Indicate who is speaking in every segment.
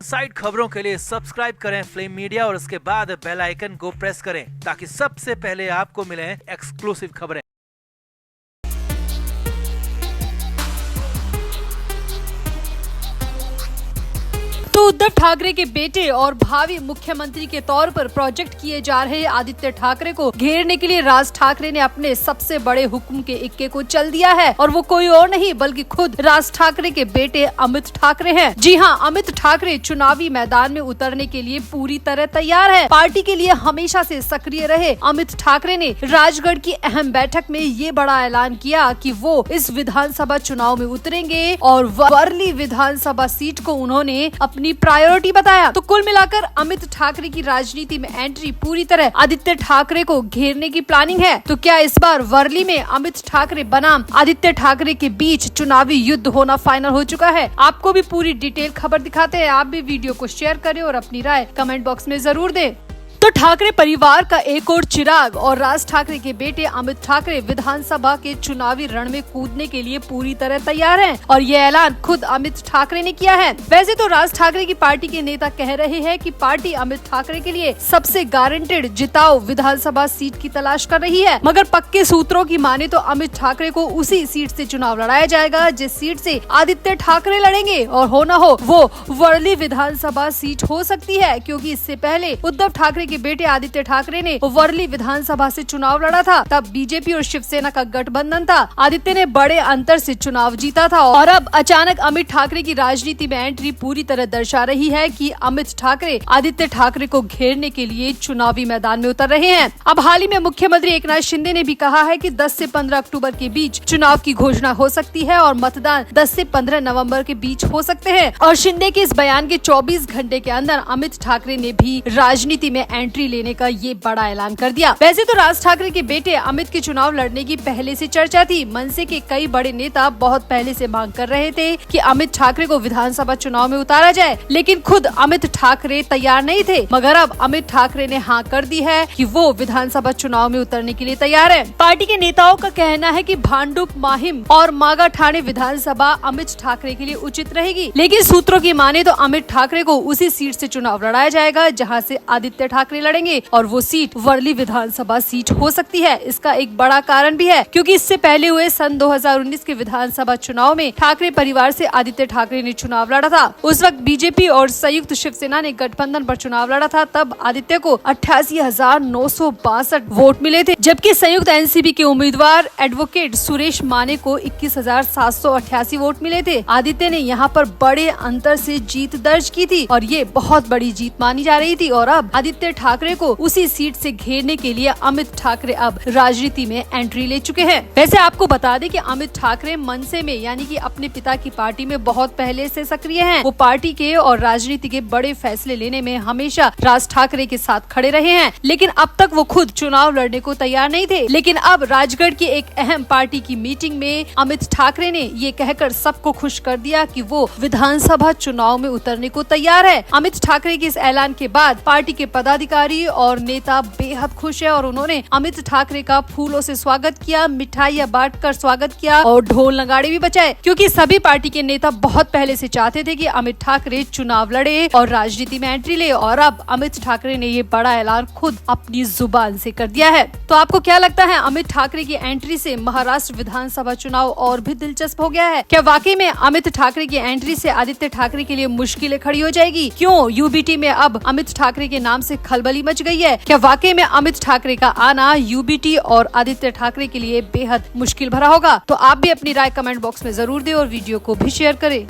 Speaker 1: Side खबरों के लिए सब्सक्राइब करें फ्लेम मीडिया और उसके बाद बेल आइकन को प्रेस करें ताकि सबसे पहले आपको मिले एक्सक्लूसिव खबरें।
Speaker 2: तो उद्धव ठाकरे के बेटे और भावी मुख्यमंत्री के तौर पर प्रोजेक्ट किए जा रहे आदित्य ठाकरे को घेरने के लिए राज ठाकरे ने अपने सबसे बड़े हुक्म के इक्के को चल दिया है और वो कोई और नहीं बल्कि खुद राज ठाकरे के बेटे अमित ठाकरे हैं। जी हां, अमित ठाकरे चुनावी मैदान में उतरने के लिए पूरी तरह तैयार है। पार्टी के लिए हमेशा से सक्रिय रहे अमित ठाकरे ने राजगढ़ की अहम बैठक में ये बड़ा ऐलान किया कि वो इस विधानसभा चुनाव में उतरेंगे और वर्ली विधानसभा सीट को उन्होंने अपनी प्रायोरिटी बताया। तो कुल मिलाकर अमित ठाकरे की राजनीति में एंट्री पूरी तरह आदित्य ठाकरे को घेरने की प्लानिंग है। तो क्या इस बार वर्ली में अमित ठाकरे बनाम आदित्य ठाकरे के बीच चुनावी युद्ध होना फाइनल हो चुका है? आपको भी पूरी डिटेल खबर दिखाते हैं। आप भी वीडियो को शेयर करें और अपनी राय कमेंट बॉक्स में जरूर दें। तो ठाकरे परिवार का एक और चिराग और राज ठाकरे के बेटे अमित ठाकरे विधानसभा के चुनावी रण में कूदने के लिए पूरी तरह तैयार हैं और ये ऐलान खुद अमित ठाकरे ने किया है। वैसे तो राज ठाकरे की पार्टी के नेता कह रहे हैं कि पार्टी अमित ठाकरे के लिए सबसे गारंटेड जिताओ विधानसभा सीट की तलाश कर रही है, मगर पक्के सूत्रों की माने तो अमित ठाकरे को उसी सीट से चुनाव लड़ाया जाएगा जिस सीट से आदित्य ठाकरे लड़ेंगे और हो न हो वो वर्ली विधानसभा सीट हो सकती है, क्योंकि इससे पहले उद्धव ठाकरे के बेटे आदित्य ठाकरे ने वर्ली विधानसभा से चुनाव लड़ा था। तब बीजेपी और शिवसेना का गठबंधन था। आदित्य ने बड़े अंतर से चुनाव जीता था और अब अचानक अमित ठाकरे की राजनीति में एंट्री पूरी तरह दर्शा रही है कि अमित ठाकरे आदित्य ठाकरे को घेरने के लिए चुनावी मैदान में उतर रहे हैं। अब हाल ही में मुख्यमंत्री एकनाथ शिंदे ने भी कहा है कि 10 से 15 अक्टूबर के बीच चुनाव की घोषणा हो सकती है और मतदान 10 से 15 नवंबर के बीच हो सकते हैं। और शिंदे के इस बयान के 24 घंटे के अंदर अमित ठाकरे ने भी राजनीति में एंट्री लेने का ये बड़ा ऐलान कर दिया। वैसे तो राज ठाकरे के बेटे अमित के चुनाव लड़ने की पहले से चर्चा थी। मनसे के कई बड़े नेता बहुत पहले से मांग कर रहे थे कि अमित ठाकरे को विधानसभा चुनाव में उतारा जाए, लेकिन खुद अमित ठाकरे तैयार नहीं थे। मगर अब अमित ठाकरे ने हाँ कर दी है कि वो विधानसभा चुनाव में उतरने के लिए तैयार है। पार्टी के नेताओं का कहना है कि भांडुप, माहिम और मागा ठाणे विधानसभा अमित ठाकरे के लिए उचित रहेगी, लेकिन सूत्रों की माने तो अमित ठाकरे को उसी सीट से चुनाव लड़ाया जाएगा जहाँ से आदित्य ठाकरे लड़ेंगे और वो सीट वर्ली विधानसभा सीट हो सकती है। इसका एक बड़ा कारण भी है क्योंकि इससे पहले हुए सन 2019 के विधानसभा चुनाव में ठाकरे परिवार से आदित्य ठाकरे ने चुनाव लड़ा था। उस वक्त बीजेपी और संयुक्त शिवसेना ने गठबंधन पर चुनाव लड़ा था। तब आदित्य को 88,962 वोट मिले थे, जबकि संयुक्त एनसीपी के उम्मीदवार एडवोकेट सुरेश माने को 21,788 वोट मिले थे। आदित्य ने यहाँ पर बड़े अंतर से जीत दर्ज की थी और ये बहुत बड़ी जीत मानी जा रही थी और अब आदित्य ठाकरे को उसी सीट से घेरने के लिए अमित ठाकरे अब राजनीति में एंट्री ले चुके हैं। वैसे आपको बता दें कि अमित ठाकरे मनसे में यानी कि अपने पिता की पार्टी में बहुत पहले से सक्रिय हैं। वो पार्टी के और राजनीति के बड़े फैसले लेने में हमेशा राज ठाकरे के साथ खड़े रहे हैं, लेकिन अब तक वो खुद चुनाव लड़ने को तैयार नहीं थे। लेकिन अब राजगढ़ की एक अहम पार्टी की मीटिंग में अमित ठाकरे ने ये कहकर सबको खुश कर दिया कि वो विधानसभा चुनाव में उतरने को तैयार है। अमित ठाकरे के इस ऐलान के बाद पार्टी के पदाधिकारी और नेता बेहद खुश है और उन्होंने अमित ठाकरे का फूलों से स्वागत किया, मिठाइयां बांटकर स्वागत किया और ढोल नगाड़े भी बजाए, क्योंकि सभी पार्टी के नेता बहुत पहले से चाहते थे कि अमित ठाकरे चुनाव लड़े और राजनीति में एंट्री ले और अब अमित ठाकरे ने ये बड़ा ऐलान खुद अपनी जुबान से कर दिया है। तो आपको क्या लगता है, अमित ठाकरे की एंट्री से महाराष्ट्र विधानसभा चुनाव और भी दिलचस्प हो गया है? क्या वाकई में अमित ठाकरे की एंट्री से आदित्य ठाकरे के लिए मुश्किलें खड़ी हो जाएगी? क्यों यूबीटी में अब अमित ठाकरे के नाम से खलबली मच गई है? क्या वाकई में अमित ठाकरे का आना यूबीटी और आदित्य ठाकरे के लिए बेहद मुश्किल भरा होगा? तो आप भी अपनी राय कमेंट बॉक्स में जरूर दें और वीडियो को भी शेयर करें।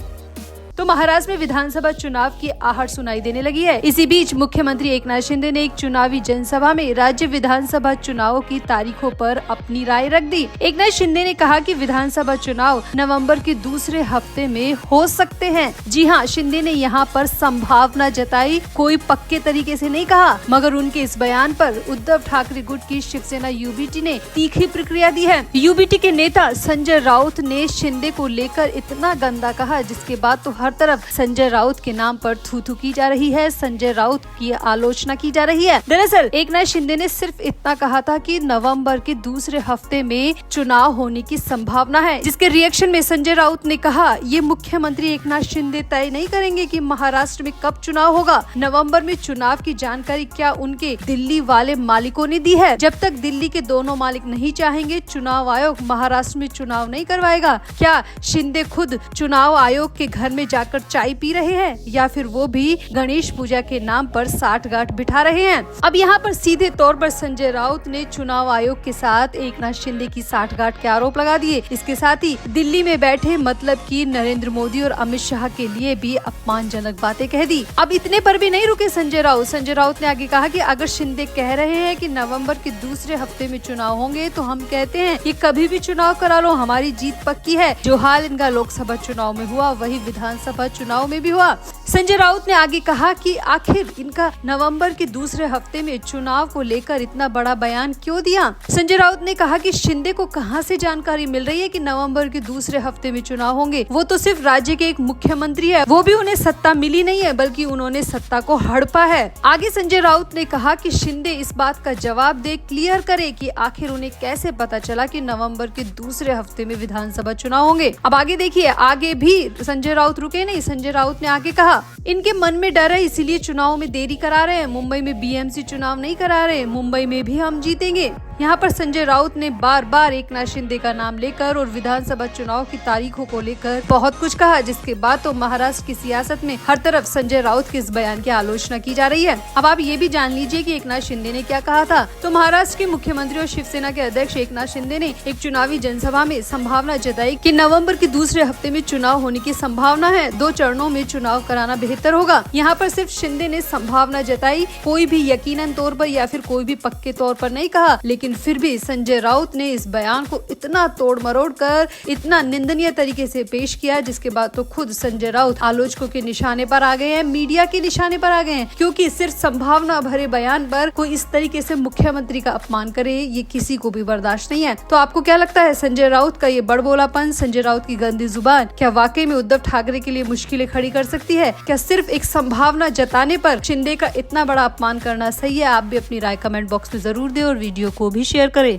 Speaker 2: तो महाराष्ट्र में विधानसभा चुनाव की आहट सुनाई देने लगी है। इसी बीच मुख्यमंत्री एकनाथ शिंदे ने एक चुनावी जनसभा में राज्य विधानसभा चुनावों की तारीखों पर अपनी राय रख दी। एकनाथ शिंदे ने कहा कि विधानसभा चुनाव नवंबर के दूसरे हफ्ते में हो सकते हैं। जी हां, शिंदे ने यहां पर संभावना जताई, कोई पक्के तरीके से नहीं कहा, मगर उनके इस बयान पर उद्धव ठाकरे गुट की शिवसेना यूबीटी ने तीखी प्रतिक्रिया दी है। यूबीटी के नेता संजय राउत ने शिंदे को लेकर इतना गंदा कहा जिसके बाद तो हर तरफ संजय राउत के नाम पर थू-थू की जा रही है, संजय राउत की आलोचना की जा रही है। दरअसल एकनाथ शिंदे ने सिर्फ इतना कहा था कि नवंबर के दूसरे हफ्ते में चुनाव होने की संभावना है, जिसके रिएक्शन में संजय राउत ने कहा ये मुख्यमंत्री एकनाथ शिंदे तय नहीं करेंगे कि महाराष्ट्र में कब चुनाव होगा। नवंबर में चुनाव की जानकारी क्या उनके दिल्ली वाले मालिकों ने दी है? जब तक दिल्ली के दोनों मालिक नहीं चाहेंगे, चुनाव आयोग महाराष्ट्र में चुनाव नहीं करवाएगा। क्या शिंदे खुद चुनाव आयोग के घर में जाकर चाय पी रहे हैं या फिर वो भी गणेश पूजा के नाम पर साठगांठ बिठा रहे हैं? अब यहाँ पर सीधे तौर पर संजय राउत ने चुनाव आयोग के साथ एकनाथ शिंदे की साठगांठ के आरोप लगा दिए। इसके साथ ही दिल्ली में बैठे मतलब कि नरेंद्र मोदी और अमित शाह के लिए भी अपमानजनक बातें कह दी। अब इतने पर भी नहीं रुके संजय राउत। संजय राउत ने आगे कहा कि अगर शिंदे कह रहे हैं कि नवंबर के दूसरे हफ्ते में चुनाव होंगे तो हम कहते हैं कि कभी भी चुनाव करा लो, हमारी जीत पक्की है। जो हाल इनका लोकसभा चुनाव में हुआ वही विधानसभा चुनाव में भी हुआ। संजय राउत ने आगे कहा कि आखिर इनका नवंबर के दूसरे हफ्ते में चुनाव को लेकर इतना बड़ा बयान क्यों दिया। संजय राउत ने कहा कि शिंदे को कहां से जानकारी मिल रही है कि नवंबर के दूसरे हफ्ते में चुनाव होंगे। वो तो सिर्फ राज्य के एक मुख्यमंत्री है, वो भी उन्हें सत्ता मिली नहीं है बल्कि उन्होंने सत्ता को हड़पा है। आगे संजय राउत ने कहा कि शिंदे इस बात का जवाब दे, क्लियर करे कि आखिर उन्हें कैसे पता चला कि नवंबर के दूसरे हफ्ते में विधानसभा चुनाव होंगे। अब आगे देखिए, आगे भी संजय राउत रुके नहीं। संजय राउत ने आगे कहा इनके मन में डर है इसीलिए चुनाव में देरी करा रहे हैं। मुंबई में बीएमसी चुनाव नहीं करा रहे, मुंबई में भी हम जीतेंगे। यहाँ पर संजय राउत ने बार बार एकनाथ शिंदे का नाम लेकर और विधानसभा चुनाव की तारीखों को लेकर बहुत कुछ कहा, जिसके बाद तो महाराष्ट्र की सियासत में हर तरफ संजय राउत के इस बयान की आलोचना की जा रही है। अब आप ये भी जान लीजिए कि एकनाथ शिंदे ने क्या कहा था। तो महाराष्ट्र के मुख्यमंत्री और शिवसेना के अध्यक्ष एकनाथ शिंदे ने एक चुनावी जनसभा में संभावना जताई कि नवम्बर के दूसरे हफ्ते में चुनाव होने की संभावना है। 2 चरणों में चुनाव कराना बेहतर होगा। यहाँ पर सिर्फ शिंदे ने संभावना जताई, कोई भी यकीनन तौर पर या फिर कोई भी पक्के तौर पर नहीं कहा। लेकिन फिर भी संजय राउत ने इस बयान को इतना तोड़ मरोड़ कर इतना निंदनीय तरीके से पेश किया, जिसके बाद तो खुद संजय राउत आलोचकों के निशाने पर आ गए हैं, मीडिया के निशाने पर आ गए हैं। क्योंकि सिर्फ संभावना भरे बयान पर कोई इस तरीके से मुख्यमंत्री का अपमान करे, ये किसी को भी बर्दाश्त नहीं है। तो आपको क्या लगता है, संजय राउत का ये बड़बोलापन, संजय राउत की गंदी जुबान क्या वाकई में उद्धव ठाकरे के लिए मुश्किलें खड़ी कर सकती है? क्या सिर्फ एक संभावना जताने पर शिंदे का इतना बड़ा अपमान करना सही है? आप भी अपनी राय कमेंट बॉक्स में जरूर दें और वीडियो को भी शेयर करें।